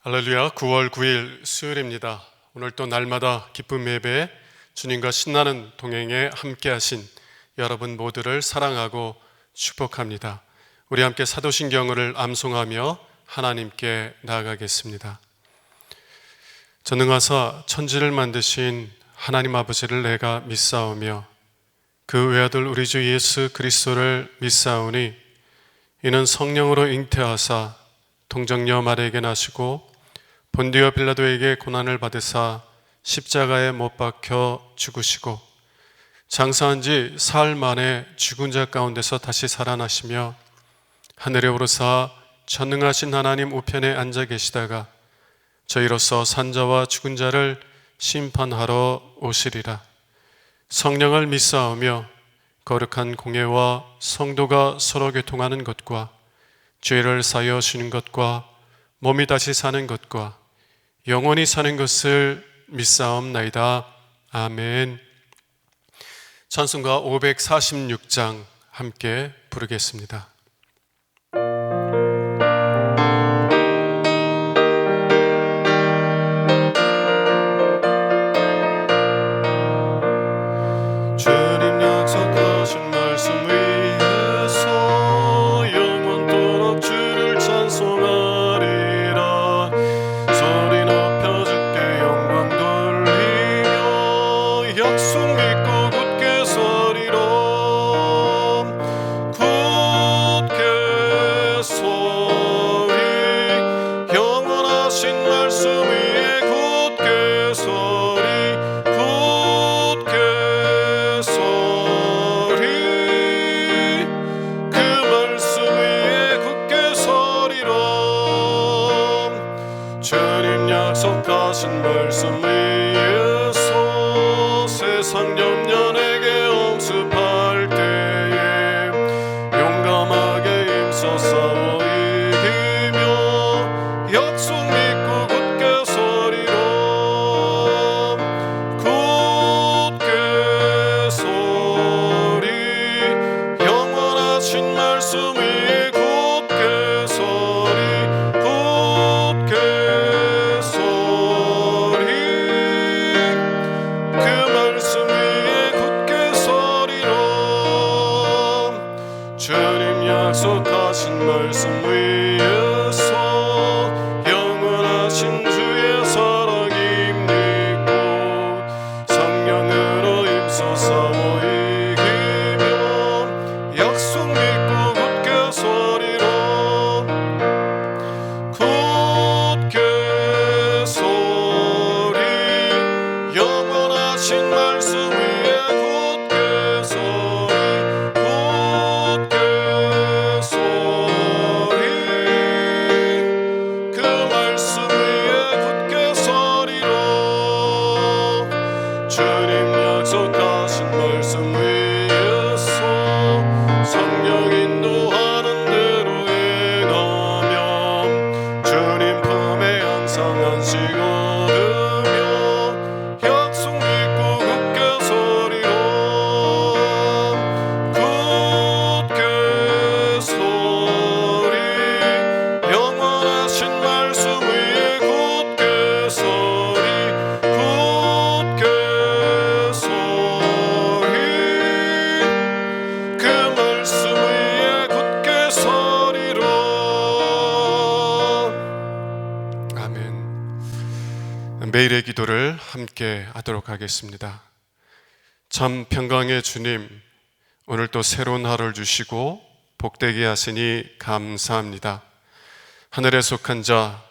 할렐루야. 9월 9일 수요일입니다. 오늘 또 날마다 기쁨 예배, 주님과 신나는 동행에 함께 하신 여러분 모두를 사랑하고 축복합니다. 우리 함께 사도신경을 암송하며 하나님께 나아가겠습니다. 전능하사 천지를 만드신 하나님 아버지를 내가 믿사오며 그 외아들 우리 주 예수 그리스도를 믿사오니 이는 성령으로 잉태하사 동정녀 마리아에게 나시고 본디오 빌라도에게 고난을 받으사 십자가에 못 박혀 죽으시고 장사한 지 사흘 만에 죽은 자 가운데서 다시 살아나시며 하늘에 오르사 전능하신 하나님 우편에 앉아 계시다가 저희로서 산자와 죽은 자를 심판하러 오시리라. 성령을 믿사오며 거룩한 공예와 성도가 서로 교통하는 것과 죄를 사하여 주는 것과 몸이 다시 사는 것과 영원히 사는 것을 믿사옵나이다. 아멘. 찬송가 546장 함께 부르겠습니다. 주님 약속하신 말씀 위에서 영원토록 주를 찬송하리라. 소리 높여 주께 영광 돌리며 약속 믿고 굳게 서리라. 굳게 서리 영원하신 말씀 위에 굳게 서리. 굳게 서리 그 말씀 위에 굳게 서리라. 주님 약속하신 말씀 위에서 세상 염려 내게 엄습할 때에 용감하게 힘써 싸워 이기며 약속 믿고 굳게 서리라. 굳게 서리 영원하신 말씀 위에 굳게 서리. 굳게 서리 그 말씀 위에 굳게 서리라. 주님 약속하신 말씀 위에서 영원하신 주의 사랑 힘입고 성령으로 힘써 싸워 이기며 약속 믿고 굳게 서리라. 굳게 서리 영원하신 말씀 위에 굳게 서리. 굳게 서리 그 말씀 위에 굳게 서리라. 주님 약속하신 말씀 위에서 성령 인도하는 대로 행하며 주님 품에 항상 안식 얻으며 약속 믿고 굳게 서리라. 굳게 서리 영원하신 말씀 위에 굳게 서리. 굳게 서리 그 말씀 위에 굳게 서리라. 아멘. 매일의 기도를 함께 하도록 하겠습니다. 참 평강의 주님, 오늘 또 새로운 하루를 주시고 복되게 하시니 감사합니다. 하늘에 속한 자,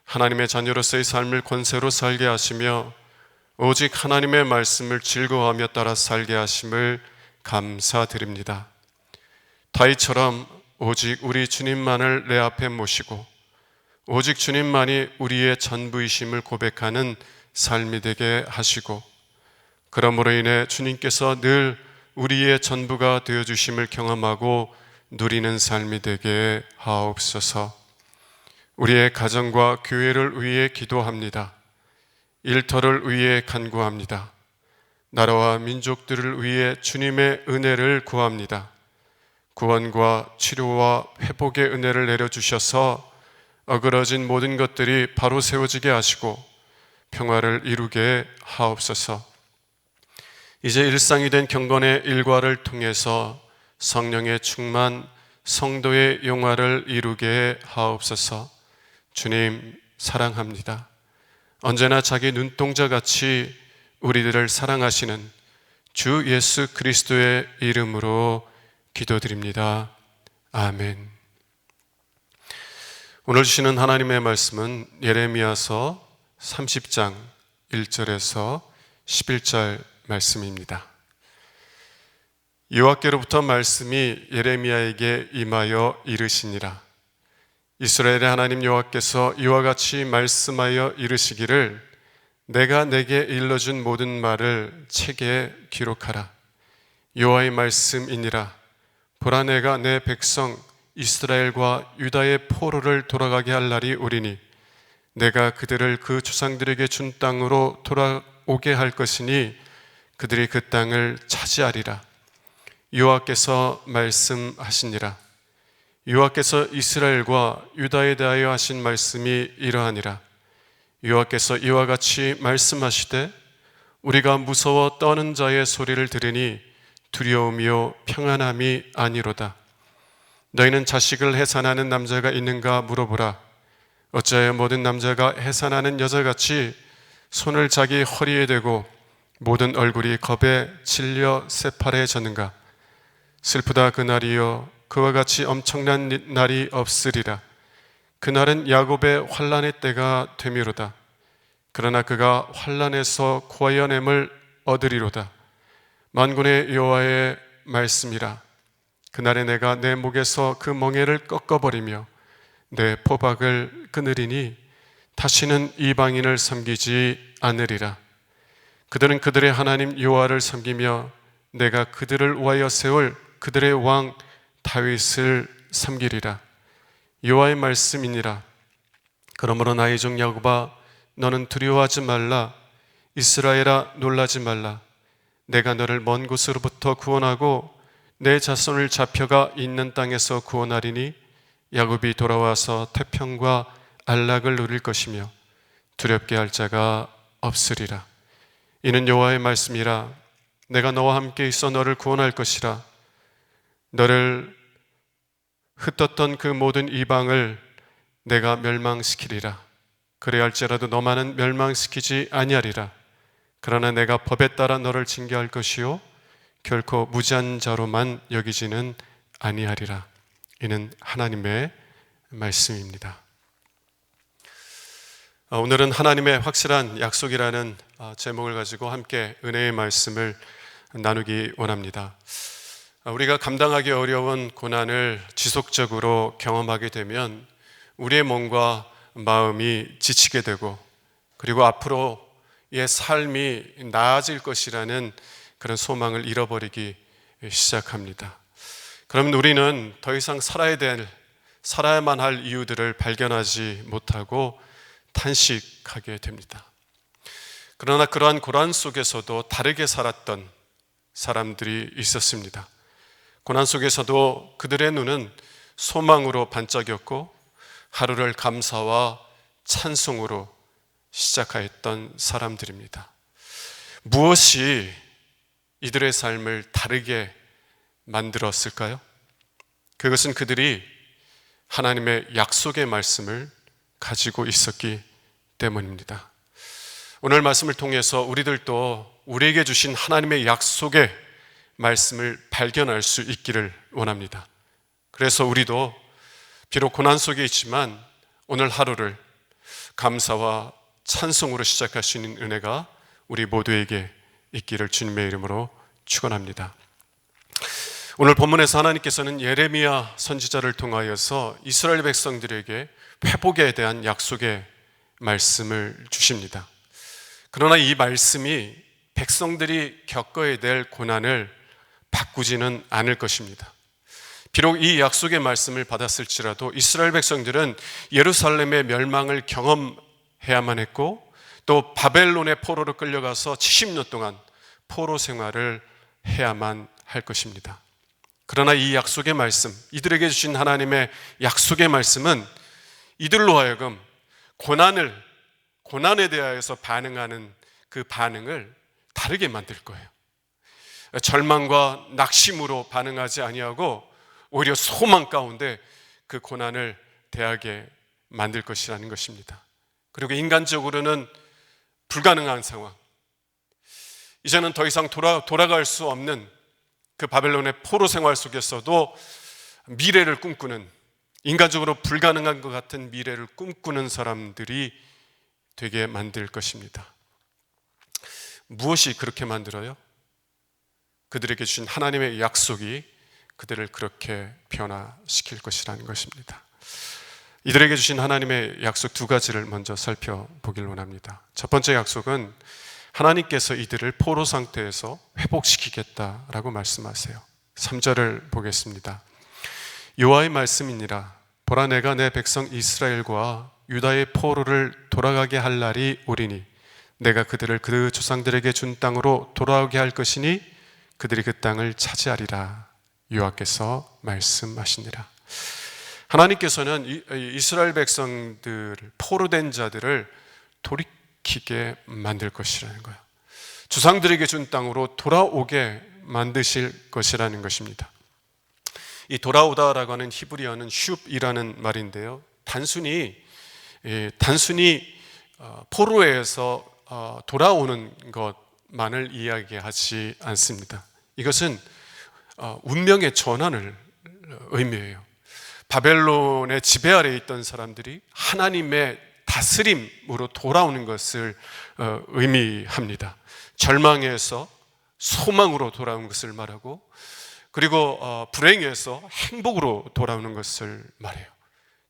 하나님의 자녀로서의 삶을 권세로 살게 하시며 오직 하나님의 말씀을 즐거워하며 따라 살게 하심을 감사드립니다. 다윗처럼 오직 우리 주님만을 내 앞에 모시고 오직 주님만이 우리의 전부이심을 고백하는 삶이 되게 하시고 그러므로 인해 주님께서 늘 우리의 전부가 되어주심을 경험하고 누리는 삶이 되게 하옵소서. 우리의 가정과 교회를 위해 기도합니다. 일터를 위해 간구합니다. 나라와 민족들을 위해 주님의 은혜를 구합니다. 구원과 치료와 회복의 은혜를 내려주셔서 어그러진 모든 것들이 바로 세워지게 하시고 평화를 이루게 하옵소서. 이제 일상이 된 경건의 일과를 통해서 성령의 충만, 성도의 용화를 이루게 하옵소서. 주님 사랑합니다. 언제나 자기 눈동자같이 우리들을 사랑하시는 주 예수 그리스도의 이름으로 기도드립니다. 아멘. 오늘 주시는 하나님의 말씀은 예레미야서 30장 1절에서 11절 말씀입니다. 여호와께로부터 말씀이 예레미야에게 임하여 이르시니라. 이스라엘의 하나님 여호와께서 이와 같이 말씀하여 이르시기를 내가 내게 일러준 모든 말을 책에 기록하라. 여호와의 말씀이니라. 보라, 내가 내 백성 이스라엘과 유다의 포로를 돌아가게 할 날이 오리니 내가 그들을 그 조상들에게 준 땅으로 돌아오게 할 것이니 그들이 그 땅을 차지하리라. 여호와께서 말씀하시니라. 여호와께서 이스라엘과 유다에 대하여 하신 말씀이 이러하니라. 여호와께서 이와 같이 말씀하시되 우리가 무서워 떠는 자의 소리를 들으니 두려움이요 평안함이 아니로다. 너희는 자식을 해산하는 남자가 있는가 물어보라. 어찌하여 모든 남자가 해산하는 여자같이 손을 자기 허리에 대고 모든 얼굴이 겁에 질려 새파래졌는가? 슬프다 그날이요, 그와 같이 엄청난 날이 없으리라. 그날은 야곱의 환난의 때가 되미로다. 그러나 그가 환난에서 구하여냄을 얻으리로다. 만군의 여호와의 말씀이라. 그날에 내가 내 목에서 그 멍에를 꺾어버리며 내 포박을 끊으리니 다시는 이방인을 섬기지 않으리라. 그들은 그들의 하나님 여호와를 섬기며 내가 그들을 위하여 세울 그들의 왕 다윗을 섬기리라. 여호와의 말씀이니라. 그러므로 나의 종 야곱아, 너는 두려워하지 말라. 이스라엘아, 놀라지 말라. 내가 너를 먼 곳으로부터 구원하고 내 자손을 잡혀가 있는 땅에서 구원하리니 야곱이 돌아와서 태평과 안락을 누릴 것이며 두렵게 할 자가 없으리라. 이는 여호와의 말씀이라. 내가 너와 함께 있어 너를 구원할 것이라. 너를 흩떴던 그 모든 이방을 내가 멸망시키리라. 그래할지라도 너만은 멸망시키지 아니하리라. 그러나 내가 법에 따라 너를 징계할 것이요 결코 무지한 자로만 여기지는 아니하리라. 이는 하나님의 말씀입니다. 오늘은 하나님의 확실한 약속이라는 제목을 가지고 함께 은혜의 말씀을 나누기 원합니다. 우리가 감당하기 어려운 고난을 지속적으로 경험하게 되면 우리의 몸과 마음이 지치게 되고 그리고 앞으로의 삶이 나아질 것이라는 그런 소망을 잃어버리기 시작합니다. 그러면 우리는 더 이상 살아야만 할 이유들을 발견하지 못하고 탄식하게 됩니다. 그러나 그러한 고난 속에서도 다르게 살았던 사람들이 있었습니다. 고난 속에서도 그들의 눈은 소망으로 반짝였고 하루를 감사와 찬송으로 시작하였던 사람들입니다. 무엇이 이들의 삶을 다르게 만들었을까요? 그것은 그들이 하나님의 약속의 말씀을 가지고 있었기 때문입니다. 오늘 말씀을 통해서 우리들도 우리에게 주신 하나님의 약속의 말씀을 발견할 수 있기를 원합니다. 그래서 우리도 비록 고난 속에 있지만 오늘 하루를 감사와 찬송으로 시작할 수 있는 은혜가 우리 모두에게 있기를 주님의 이름으로 축원합니다. 오늘 본문에서 하나님께서는 예레미야 선지자를 통하여서 이스라엘 백성들에게 회복에 대한 약속의 말씀을 주십니다. 그러나 이 말씀이 백성들이 겪어야 될 고난을 바꾸지는 않을 것입니다. 비록 이 약속의 말씀을 받았을지라도 이스라엘 백성들은 예루살렘의 멸망을 경험해야만 했고 또 바벨론의 포로로 끌려가서 70년 동안 포로 생활을 해야만 할 것입니다. 그러나 이 약속의 말씀, 이들에게 주신 하나님의 약속의 말씀은 이들로 하여금 고난에 대하여서 반응하는 그 반응을 다르게 만들 거예요. 절망과 낙심으로 반응하지 아니하고 오히려 소망 가운데 그 고난을 대하게 만들 것이라는 것입니다. 그리고 인간적으로는 불가능한 상황, 이제는 더 이상 돌아갈 수 없는 그 바벨론의 포로 생활 속에서도 미래를 꿈꾸는, 인간적으로 불가능한 것 같은 미래를 꿈꾸는 사람들이 되게 만들 것입니다. 무엇이 그렇게 만들어요? 그들에게 주신 하나님의 약속이 그들을 그렇게 변화시킬 것이라는 것입니다. 이들에게 주신 하나님의 약속 두 가지를 먼저 살펴보길 원합니다. 첫 번째 약속은 하나님께서 이들을 포로 상태에서 회복시키겠다라고 말씀하세요. 3절을 보겠습니다. 여호와의 말씀이니라. 보라, 내가 내 백성 이스라엘과 유다의 포로를 돌아가게 할 날이 오리니 내가 그들을 그 조상들에게 준 땅으로 돌아오게 할 것이니 그들이 그 땅을 차지하리라. 여호와께서 말씀하시니라. 하나님께서는 이스라엘 백성들, 포로된 자들을 돌이키게 만들 것이라는 거예요. 조상들에게 준 땅으로 돌아오게 만드실 것이라는 것입니다. 이 돌아오다라고 하는 히브리어는 슈브이라는 말인데요, 단순히 포로에서 돌아오는 것만을 이야기하지 않습니다. 이것은 운명의 전환을 의미해요. 바벨론의 지배 아래에 있던 사람들이 하나님의 다스림으로 돌아오는 것을 의미합니다. 절망에서 소망으로 돌아오는 것을 말하고, 그리고 불행에서 행복으로 돌아오는 것을 말해요.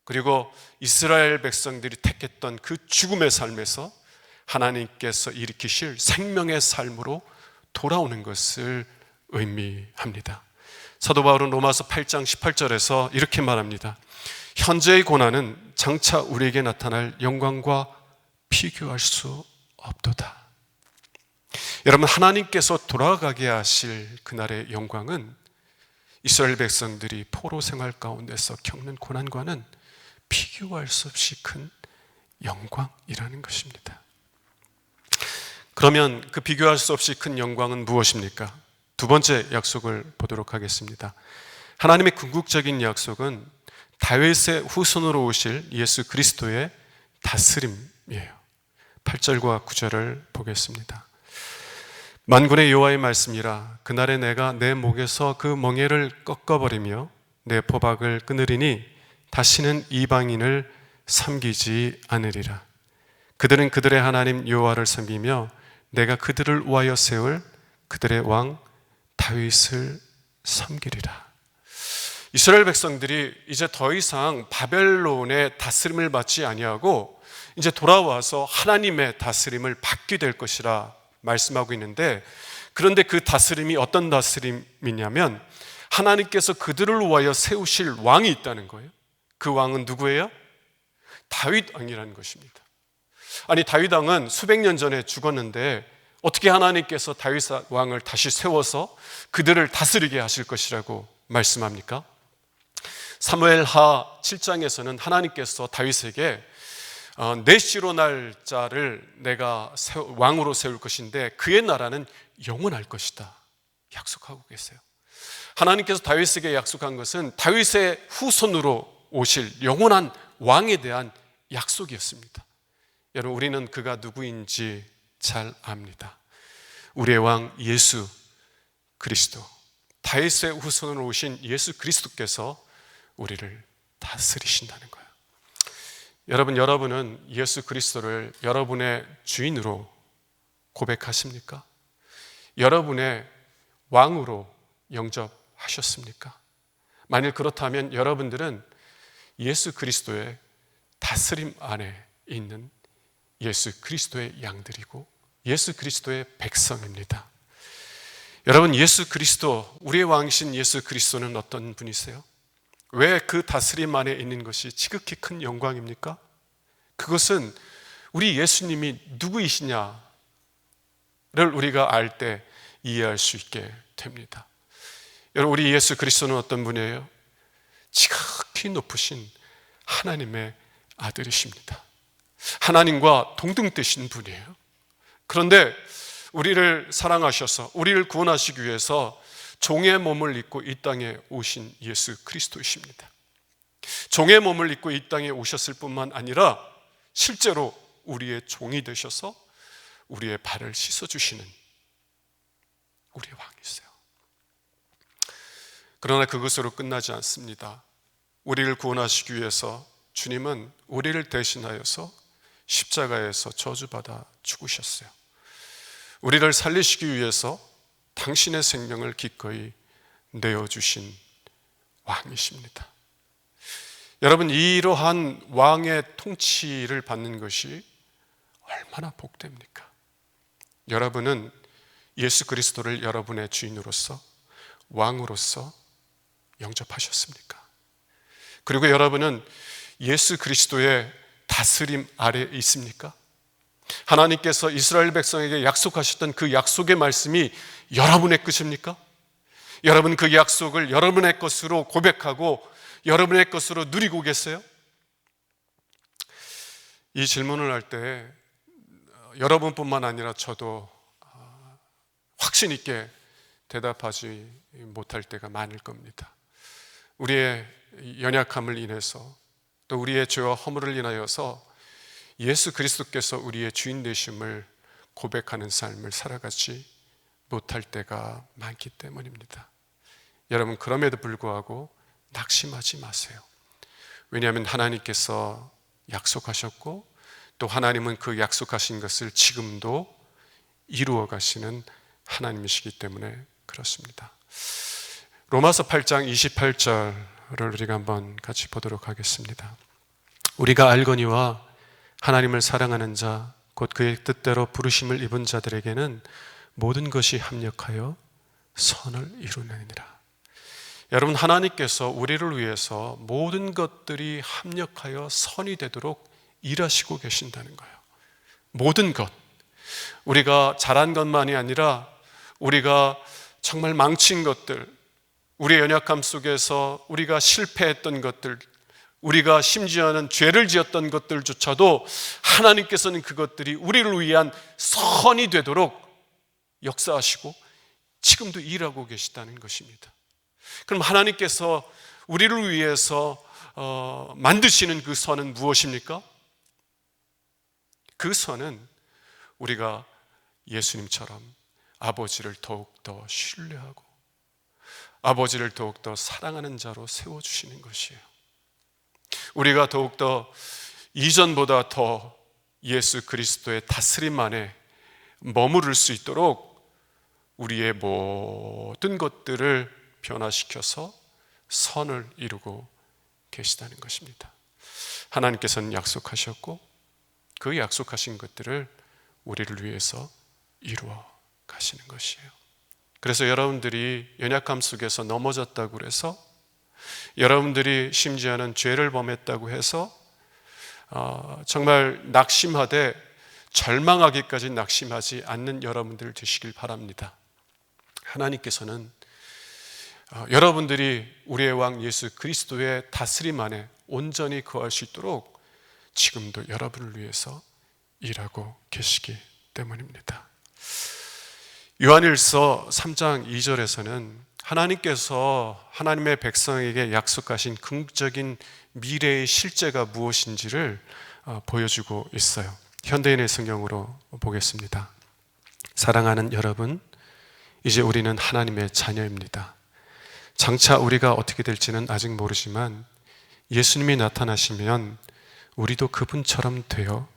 그리고 이스라엘 백성들이 택했던 그 죽음의 삶에서 하나님께서 일으키실 생명의 삶으로 돌아오는 것을 의미합니다. 사도 바울은 로마서 8장 18절에서 이렇게 말합니다. 현재의 고난은 장차 우리에게 나타날 영광과 비교할 수 없도다. 여러분, 하나님께서 돌아가게 하실 그날의 영광은 이스라엘 백성들이 포로 생활 가운데서 겪는 고난과는 비교할 수 없이 큰 영광이라는 것입니다. 그러면 그 비교할 수 없이 큰 영광은 무엇입니까? 두 번째 약속을 보도록 하겠습니다. 하나님의 궁극적인 약속은 다윗의 후손으로 오실 예수 그리스도의 다스림이에요. 8절과 9절을 보겠습니다. 만군의 여호와의 말씀이라. 그날에 내가 내 목에서 그 멍에를 꺾어버리며 내 포박을 끊으리니 다시는 이방인을 섬기지 않으리라. 그들은 그들의 하나님 여호와를 섬기며 내가 그들을 위하여 세울 그들의 왕 다윗을 섬기리라. 이스라엘 백성들이 이제 더 이상 바벨론의 다스림을 받지 아니하고 이제 돌아와서 하나님의 다스림을 받게 될 것이라 말씀하고 있는데, 그런데 그 다스림이 어떤 다스림이냐면 하나님께서 그들을 위하여 세우실 왕이 있다는 거예요. 그 왕은 누구예요? 다윗 왕이라는 것입니다. 아니, 다윗 왕은 수백 년 전에 죽었는데 어떻게 하나님께서 다윗 왕을 다시 세워서 그들을 다스리게 하실 것이라고 말씀합니까? 사무엘하 7장에서는 하나님께서 다윗에게 내 씨로 날 자를 내가 왕으로 세울 것인데 그의 나라는 영원할 것이다 약속하고 계세요. 하나님께서 다윗에게 약속한 것은 다윗의 후손으로 오실 영원한 왕에 대한 약속이었습니다. 여러분, 우리는 그가 누구인지 잘 압니다. 우리의 왕 예수 그리스도, 다윗의 후손으로 오신 예수 그리스도께서 우리를 다스리신다는 거예요. 여러분은 예수 그리스도를 여러분의 주인으로 고백하십니까? 여러분의 왕으로 영접하셨습니까? 만일 그렇다면 여러분들은 예수 그리스도의 다스림 안에 있는 예수 그리스도의 양들이고 예수 그리스도의 백성입니다. 여러분, 예수 그리스도, 우리의 왕이신 예수 그리스도는 어떤 분이세요? 왜 그 다스림 안에 있는 것이 지극히 큰 영광입니까? 그것은 우리 예수님이 누구이시냐를 우리가 알 때 이해할 수 있게 됩니다. 여러분, 우리 예수 그리스도는 어떤 분이에요? 지극히 높으신 하나님의 아들이십니다. 하나님과 동등되신 분이에요. 그런데 우리를 사랑하셔서 우리를 구원하시기 위해서 종의 몸을 입고 이 땅에 오신 예수 그리스도이십니다. 종의 몸을 입고 이 땅에 오셨을 뿐만 아니라 실제로 우리의 종이 되셔서 우리의 발을 씻어주시는 우리의 왕이세요. 그러나 그것으로 끝나지 않습니다. 우리를 구원하시기 위해서 주님은 우리를 대신하여서 십자가에서 저주받아 죽으셨어요. 우리를 살리시기 위해서 당신의 생명을 기꺼이 내어주신 왕이십니다. 여러분, 이러한 왕의 통치를 받는 것이 얼마나 복됩니까? 여러분은 예수 그리스도를 여러분의 주인으로서, 왕으로서 영접하셨습니까? 그리고 여러분은 예수 그리스도의 다스림 아래에 있습니까? 하나님께서 이스라엘 백성에게 약속하셨던 그 약속의 말씀이 여러분의 것입니까? 여러분 그 약속을 여러분의 것으로 고백하고 여러분의 것으로 누리고 계세요? 이 질문을 할 때 여러분뿐만 아니라 저도 확신 있게 대답하지 못할 때가 많을 겁니다. 우리의 연약함을 인해서 또 우리의 죄와 허물을 인하여서 예수 그리스도께서 우리의 주인 되심을 고백하는 삶을 살아가지 못할 때가 많기 때문입니다. 여러분, 그럼에도 불구하고 낙심하지 마세요. 왜냐하면 하나님께서 약속하셨고 또 하나님은 그 약속하신 것을 지금도 이루어 가시는 하나님이시기 때문에 그렇습니다. 로마서 8장 28절을 우리가 한번 같이 보도록 하겠습니다. 우리가 알거니와 하나님을 사랑하는 자 곧 그의 뜻대로 부르심을 입은 자들에게는 모든 것이 합력하여 선을 이루느니라. 여러분, 하나님께서 우리를 위해서 모든 것들이 합력하여 선이 되도록 일하시고 계신다는 거예요. 모든 것. 우리가 잘한 것만이 아니라 우리가 정말 망친 것들, 우리의 연약함 속에서 우리가 실패했던 것들, 우리가 심지어는 죄를 지었던 것들조차도 하나님께서는 그것들이 우리를 위한 선이 되도록 역사하시고 지금도 일하고 계시다는 것입니다. 그럼 하나님께서 우리를 위해서 만드시는 그 선은 무엇입니까? 그 선은 우리가 예수님처럼 아버지를 더욱더 신뢰하고 아버지를 더욱더 사랑하는 자로 세워주시는 것이에요. 우리가 더욱더 이전보다 더 예수 그리스도의 다스림 안에 머무를 수 있도록 우리의 모든 것들을 변화시켜서 선을 이루고 계시다는 것입니다. 하나님께서는 약속하셨고 그 약속하신 것들을 우리를 위해서 이루어 가시는 것이에요. 그래서 여러분들이 연약함 속에서 넘어졌다고 해서, 여러분들이 심지어는 죄를 범했다고 해서 정말 낙심하되 절망하기까지 낙심하지 않는 여러분들 되시길 바랍니다. 하나님께서는 여러분들이 우리의 왕 예수 그리스도의 다스림 안에 온전히 거할 수 있도록 지금도 여러분을 위해서 일하고 계시기 때문입니다. 요한일서 3장 2절에서는 하나님께서 하나님의 백성에게 약속하신 긍정적인 미래의 실제가 무엇인지를 보여주고 있어요. 현대인의 성경으로 보겠습니다. 사랑하는 여러분, 이제 우리는 하나님의 자녀입니다. 장차 우리가 어떻게 될지는 아직 모르지만 예수님이 나타나시면 우리도 그분처럼 되어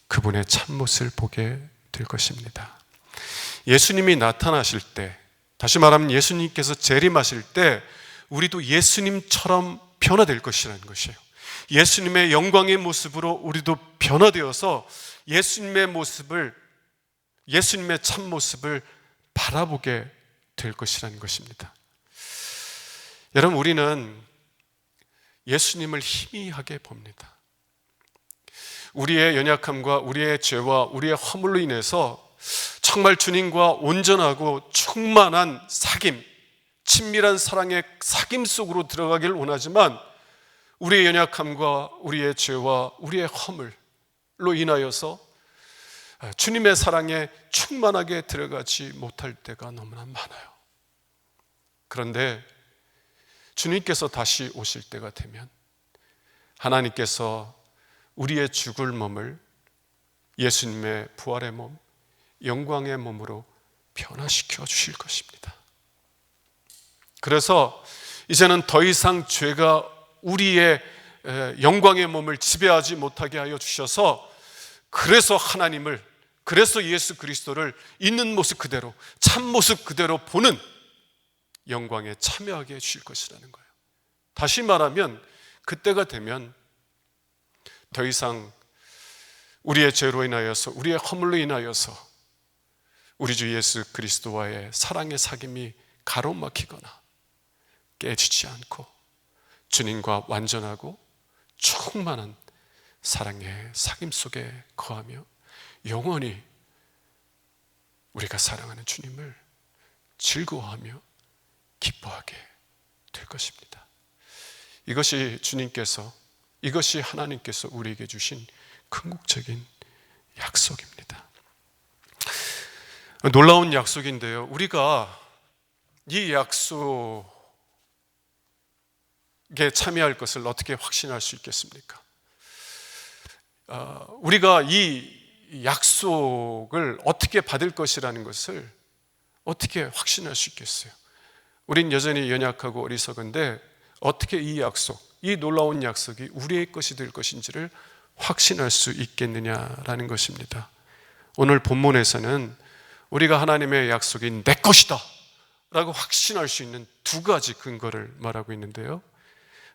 그분의 참모습을 보게 될 것입니다. 예수님이 나타나실 때, 다시 말하면 예수님께서 재림하실 때 우리도 예수님처럼 변화될 것이라는 것이에요. 예수님의 영광의 모습으로 우리도 변화되어서 예수님의 모습을, 예수님의 참모습을 바라보게 될 것이라는 것입니다. 여러분, 우리는 예수님을 희미하게 봅니다. 우리의 연약함과 우리의 죄와 우리의 허물로 인해서 정말 주님과 온전하고 충만한 사귐, 친밀한 사랑의 사귐 속으로 들어가기를 원하지만 우리의 연약함과 우리의 죄와 우리의 허물로 인하여서 주님의 사랑에 충만하게 들어가지 못할 때가 너무나 많아요. 그런데 주님께서 다시 오실 때가 되면 하나님께서 우리의 죽을 몸을 예수님의 부활의 몸, 영광의 몸으로 변화시켜 주실 것입니다. 그래서 이제는 더 이상 죄가 우리의 영광의 몸을 지배하지 못하게 하여 주셔서, 그래서 예수 그리스도를 있는 모습 그대로, 참 모습 그대로 보는 영광에 참여하게 해주실 것이라는 거예요. 다시 말하면 그때가 되면 더 이상 우리의 죄로 인하여서, 우리의 허물로 인하여서 우리 주 예수 그리스도와의 사랑의 사귐이 가로막히거나 깨지지 않고 주님과 완전하고 충만한 사랑의 사귐 속에 거하며 영원히 우리가 사랑하는 주님을 즐거워하며 기뻐하게 될 것입니다. 이것이 하나님께서 우리에게 주신 궁극적인 약속입니다. 놀라운 약속인데요, 우리가 이 약속에 참여할 것을 어떻게 확신할 수 있겠습니까? 우리가 이 약속을 어떻게 받을 것이라는 것을 어떻게 확신할 수 있겠어요? 우린 여전히 연약하고 어리석은데 어떻게 이 약속, 이 놀라운 약속이 우리의 것이 될 것인지를 확신할 수 있겠느냐라는 것입니다. 오늘 본문에서는 우리가 하나님의 약속이 내 것이다 라고 확신할 수 있는 두 가지 근거를 말하고 있는데요,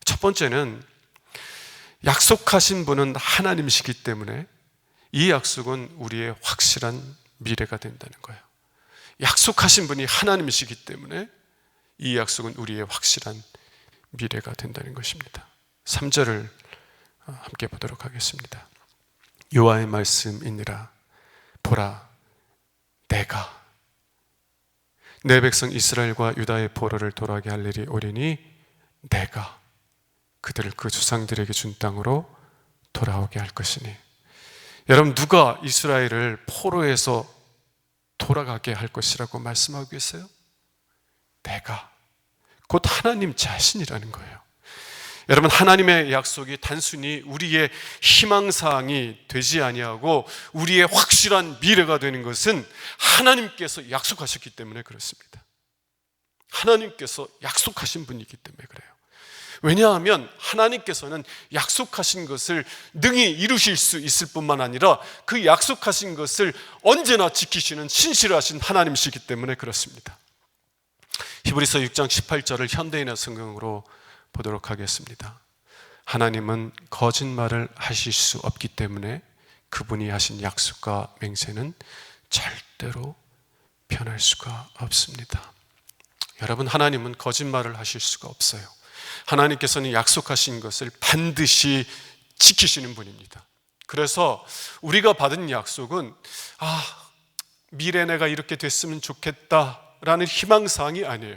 첫 번째는 약속하신 분은 하나님이시기 때문에 이 약속은 우리의 확실한 미래가 된다는 거예요. 약속하신 분이 하나님이시기 때문에 이 약속은 우리의 확실한 미래가 된다는 것입니다. 3절을 함께 보도록 하겠습니다. 여호와의 말씀이니라. 보라, 내가 내 백성 이스라엘과 유다의 보로를 돌아가게 할 일이 오리니 내가 그들을 그 조상들에게 준 땅으로 돌아오게 할 것이니. 여러분, 누가 이스라엘을 포로에서 돌아가게 할 것이라고 말씀하고 있어요? 내가, 곧 하나님 자신이라는 거예요. 여러분, 하나님의 약속이 단순히 우리의 희망사항이 되지 아니하고 우리의 확실한 미래가 되는 것은 하나님께서 약속하셨기 때문에 그렇습니다. 하나님께서 약속하신 분이기 때문에 그래요. 왜냐하면 하나님께서는 약속하신 것을 능히 이루실 수 있을 뿐만 아니라 그 약속하신 것을 언제나 지키시는 신실하신 하나님이시기 때문에 그렇습니다. 히브리서 6장 18절을 현대인의 성경으로 보도록 하겠습니다. 하나님은 거짓말을 하실 수 없기 때문에 그분이 하신 약속과 맹세는 절대로 변할 수가 없습니다. 여러분, 하나님은 거짓말을 하실 수가 없어요. 하나님께서는 약속하신 것을 반드시 지키시는 분입니다. 그래서 우리가 받은 약속은 미래 내가 이렇게 됐으면 좋겠다라는 희망사항이 아니에요.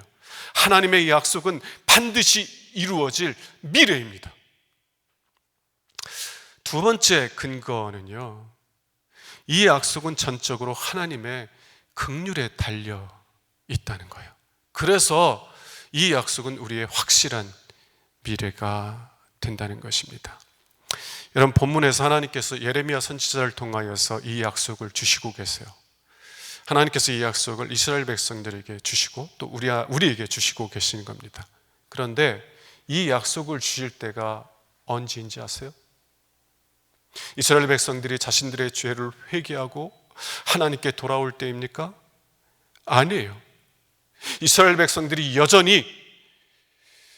하나님의 약속은 반드시 이루어질 미래입니다. 두 번째 근거는요, 이 약속은 전적으로 하나님의 긍휼에 달려 있다는 거예요. 그래서 이 약속은 우리의 확실한 미래가 된다는 것입니다. 여러분, 본문에서 하나님께서 예레미야 선지자를 통하여서 이 약속을 주시고 계세요. 하나님께서 이 약속을 이스라엘 백성들에게 주시고 또 우리에게 주시고 계시는 겁니다. 그런데 이 약속을 주실 때가 언제인지 아세요? 이스라엘 백성들이 자신들의 죄를 회개하고 하나님께 돌아올 때입니까? 아니에요. 이스라엘 백성들이 여전히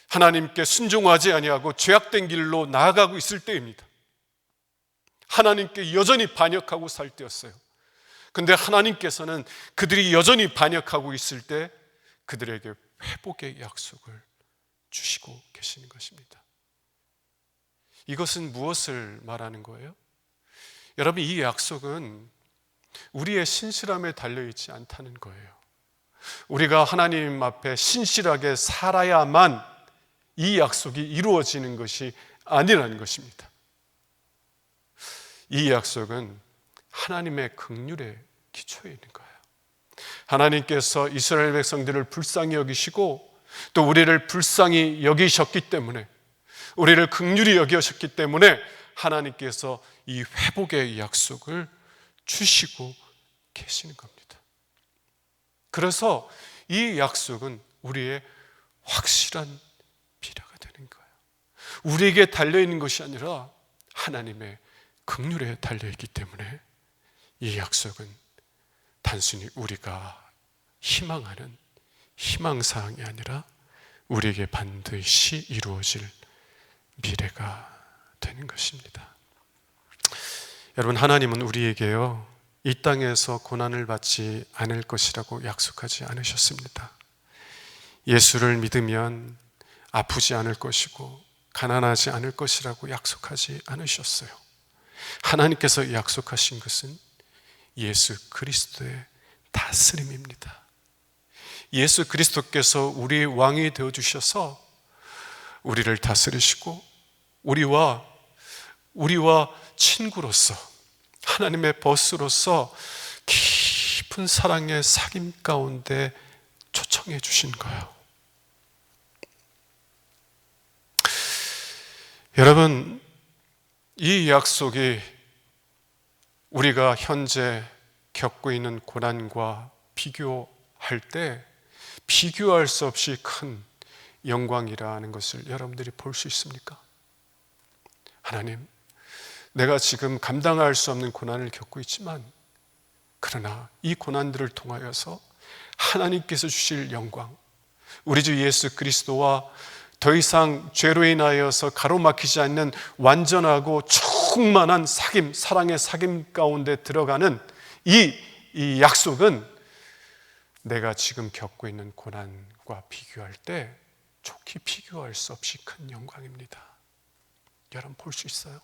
하나님께 순종하지 아니하고 죄악된 길로 나아가고 있을 때입니다. 하나님께 여전히 반역하고 살 때였어요. 그런데 하나님께서는 그들이 여전히 반역하고 있을 때 그들에게 회복의 약속을 주시고 계시는 것입니다. 이것은 무엇을 말하는 거예요? 여러분, 이 약속은 우리의 신실함에 달려있지 않다는 거예요. 우리가 하나님 앞에 신실하게 살아야만 이 약속이 이루어지는 것이 아니라는 것입니다. 이 약속은 하나님의 긍휼에 기초에 있는 거예요. 하나님께서 이스라엘 백성들을 불쌍히 여기시고 또 우리를 불쌍히 여기셨기 때문에, 우리를 긍휼히 여기셨기 때문에 하나님께서 이 회복의 약속을 주시고 계시는 겁니다. 그래서 이 약속은 우리의 확실한 미래가 되는 거예요. 우리에게 달려있는 것이 아니라 하나님의 긍휼에 달려있기 때문에 이 약속은 단순히 우리가 희망하는 희망사항이 아니라 우리에게 반드시 이루어질 미래가 되는 것입니다. 여러분, 하나님은 우리에게요, 이 땅에서 고난을 받지 않을 것이라고 약속하지 않으셨습니다. 예수를 믿으면 아프지 않을 것이고 가난하지 않을 것이라고 약속하지 않으셨어요. 하나님께서 약속하신 것은 예수 그리스도의 다스림입니다. 예수 그리스도께서 우리의 왕이 되어주셔서 우리를 다스리시고 우리와 친구로서, 하나님의 벗으로서 깊은 사랑의 사귐 가운데 초청해 주신 거예요. 여러분, 이 약속이 우리가 현재 겪고 있는 고난과 비교할 때 비교할 수 없이 큰 영광이라는 것을 여러분들이 볼 수 있습니까? 하나님, 내가 지금 감당할 수 없는 고난을 겪고 있지만, 그러나 이 고난들을 통하여서 하나님께서 주실 영광, 우리 주 예수 그리스도와 더 이상 죄로 인하여서 가로막히지 않는 완전하고 충만한 사귐, 사랑의 사귐 가운데 들어가는 이 약속은 내가 지금 겪고 있는 고난과 비교할 때 좋게 비교할 수 없이 큰 영광입니다. 여러분, 볼 수 있어요?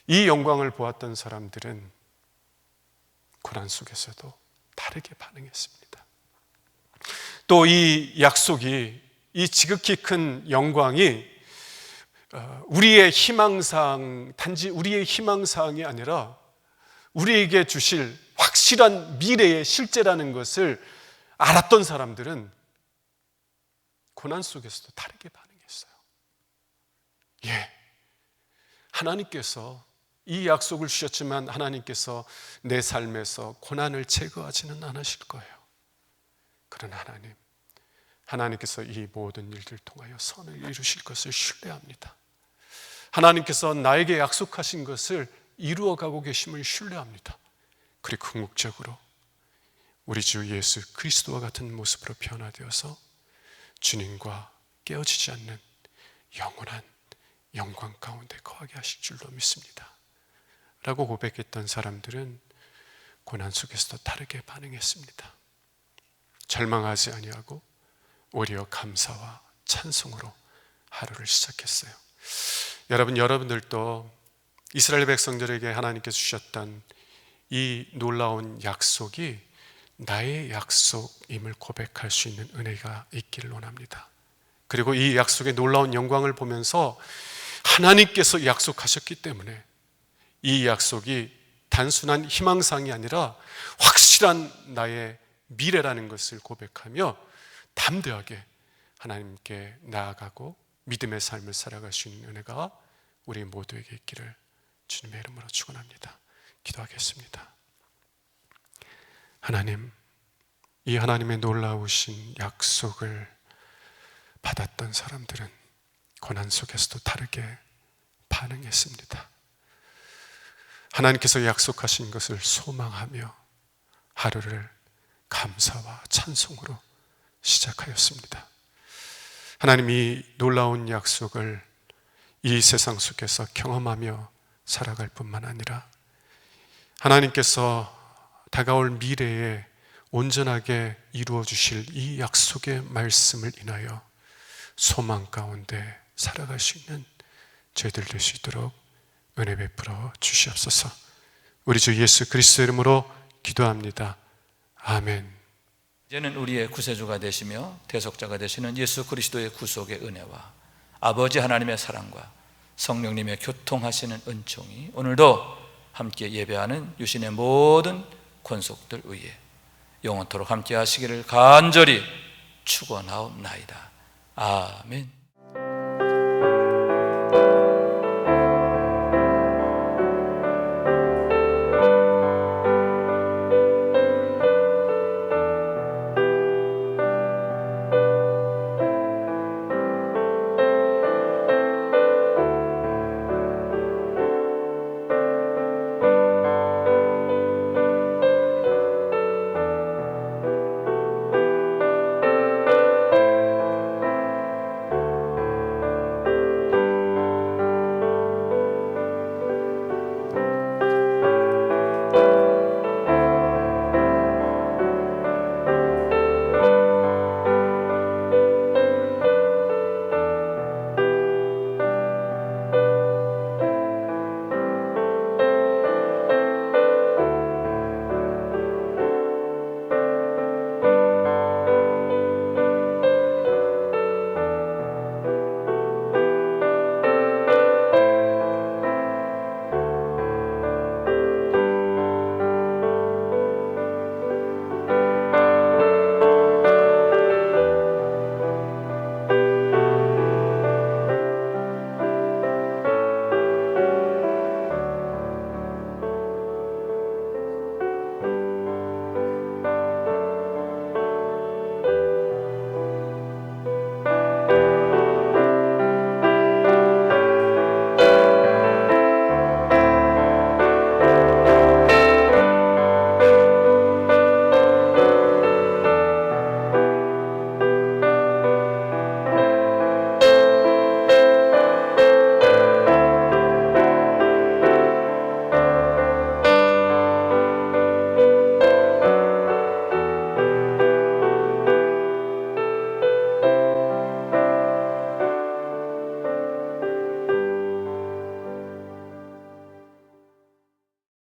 이 영광을 보았던 사람들은 고난 속에서도 다르게 반응했습니다. 또 이 약속이, 이 지극히 큰 영광이 우리의 희망사항, 단지 우리의 희망사항이 아니라 우리에게 주실 확실한 미래의 실제라는 것을 알았던 사람들은 고난 속에서도 다르게 반응했어요. 하나님께서 이 약속을 주셨지만 하나님께서 내 삶에서 고난을 제거하지는 않으실 거예요. 그러나 하나님께서 이 모든 일들을 통하여 선을 이루실 것을 신뢰합니다. 하나님께서 나에게 약속하신 것을 이루어가고 계심을 신뢰합니다. 그리고 궁극적으로 우리 주 예수 그리스도와 같은 모습으로 변화되어서 주님과 깨어지지 않는 영원한 영광 가운데 거하게 하실 줄로 믿습니다 라고 고백했던 사람들은 고난 속에서도 다르게 반응했습니다. 절망하지 아니하고 오히려 감사와 찬송으로 하루를 시작했어요. 여러분들도 이스라엘 백성들에게 하나님께서 주셨던 이 놀라운 약속이 나의 약속임을 고백할 수 있는 은혜가 있기를 원합니다. 그리고 이 약속의 놀라운 영광을 보면서 하나님께서 약속하셨기 때문에 이 약속이 단순한 희망사항이 아니라 확실한 나의 미래라는 것을 고백하며 담대하게 하나님께 나아가고 믿음의 삶을 살아갈 수 있는 은혜가 우리 모두에게 있기를 주님의 이름으로 축원합니다. 기도하겠습니다. 하나님, 이 하나님의 놀라우신 약속을 받았던 사람들은 고난 속에서도 다르게 반응했습니다. 하나님께서 약속하신 것을 소망하며 하루를 감사와 찬송으로 시작하였습니다. 하나님, 이 놀라운 약속을 이 세상 속에서 경험하며 살아갈 뿐만 아니라 하나님께서 다가올 미래에 온전하게 이루어 주실 이 약속의 말씀을 인하여 소망 가운데 살아갈 수 있는 저희들 될 수 있도록 은혜 베풀어 주시옵소서. 우리 주 예수 그리스도 이름으로 기도합니다. 아멘. 이제는 우리의 구세주가 되시며 대속자가 되시는 예수 그리스도의 구속의 은혜와 아버지 하나님의 사랑과 성령님의 교통하시는 은총이 오늘도 함께 예배하는 유신의 모든 권속들 위에 영원토록 함께 하시기를 간절히 축원하옵나이다. 아멘.